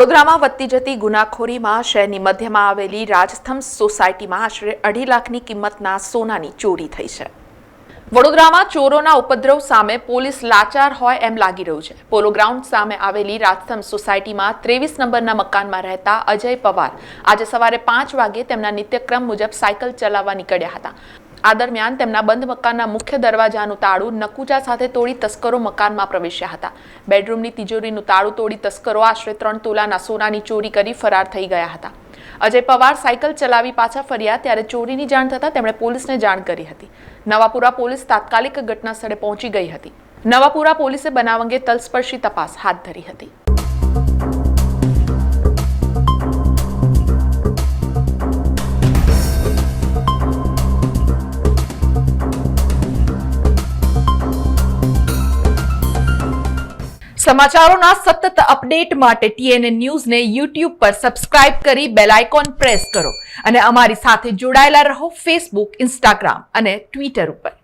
વડોદરામાં વધતી જતી ગુનાખોરીમાં શહેરની મધ્યમાં આવેલી રાજસ્તંભ સોસાયટીમાં આશરે 2.5 લાખની કિંમતના સોનાની ચોરી થઈ છે। વડોદરામાં ચોરોના ઉપદ્રવ સામે પોલીસ લાચાર હોય એમ લાગી રહ્યું છે। પોલો ગ્રાઉન્ડ સામે આવેલી રાજસ્તંભ સોસાયટીમાં 23 નંબરના મકાનમાં રહેતા અજય પવાર આજે સવારે 5 વાગે તેમના નિત્યક્રમ મુજબ સાયકલ ચલાવવા નીકળ્યા હતા। આ દરમિયાન તેમના બંધ મકાનના મુખ્ય દરવાજાનું તાળું નકુચા સાથે તોડી તસ્કરો મકાનમાં પ્રવેશ્યા હતા। બેડરૂમની તિજોરીનું તાળું તોડી તસ્કરો આશરે 3 તોલાના સોનાની ચોરી કરી ફરાર થઈ ગયા હતા। અજય પવાર સાયકલ ચલાવી પાછા ફર્યા ત્યારે ચોરીની જાણ થતાં તેમણે પોલીસને જાણ કરી હતી। નવાપુરા પોલીસ તાત્કાલિક ઘટના સ્થળે પહોંચી ગઈ હતી। નવાપુરા પોલીસે બનાવ અંગે તલસ્પર્શી તપાસ હાથ ધરી હતી। સમાચારોના સતત અપડેટ માટે TNN ન્યૂઝને YouTube પર સબસ્ક્રાઇબ કરી બેલ આઇકોન પ્રેસ કરો અને અમારી સાથે જોડાયેલા રહો Facebook, Instagram અને Twitter ઉપર।